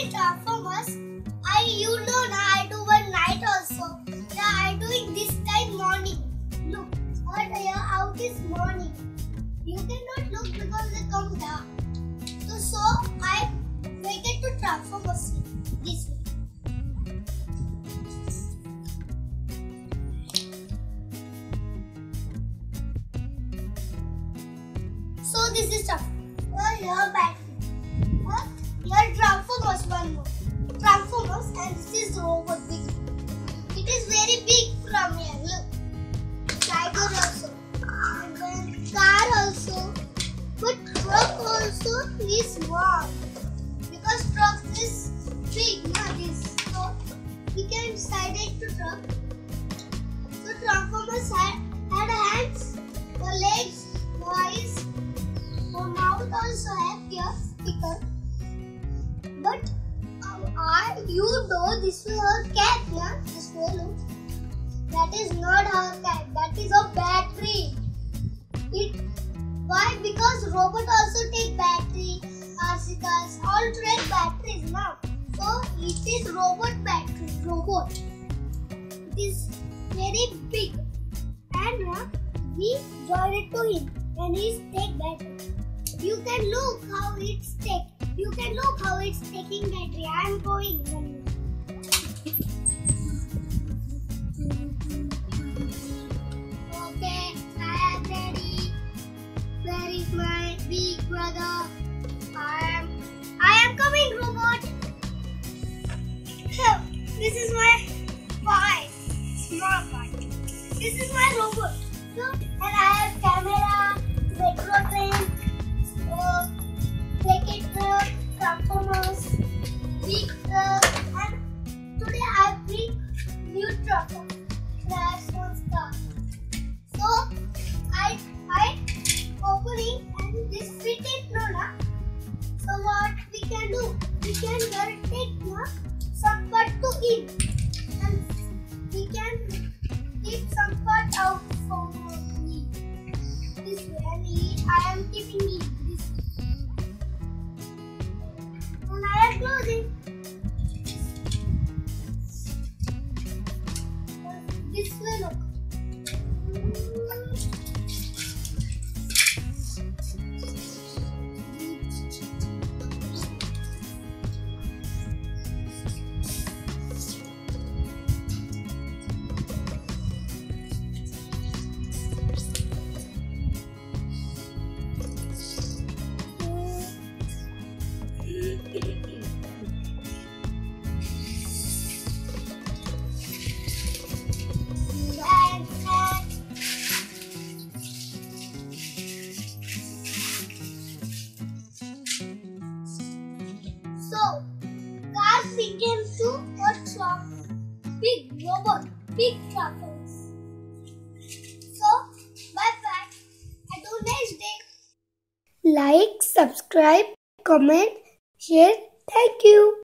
play Transformers, I do one night also. Yeah, I doing this time morning. Look, out is morning. You cannot look because they come down. So I waited to Transformers this way. So this is here battery. Here Transformers one more. Transformers and this is robot big. It is very big from here. Look. Tiger also. And then car also. But truck also is small. Because truck is big, not this. So we can decide it to truck. So Transformers had hands, the legs, the eyes, the mouth also have here speaker. But you know this is a cat, na? This way look. That is not our cat. That is a battery. Why? Because robot also take battery, bicycles, all take batteries now. So it is robot battery. Robot. It is very big, and we join it to him, and he's take battery. You can look how it's take. You can look how it's taking battery. I am going. Okay, I am ready. Where is my big brother? I am coming, robot. So, this is my boy. Small boy. This is my robot. So, and I have camera, metro train, rocket truck, Transformers, big truck, and today I bring new truck, Transformers car. So I opening and this fit it no. So what we can do? We can take some part to in, and we can keep some part out for me. This way, and I am keeping it. And I am closing. This way look. So, cars became to a truck, big robot, big truckers. So, bye-bye. Until next day. Like, subscribe, comment, share. Thank you.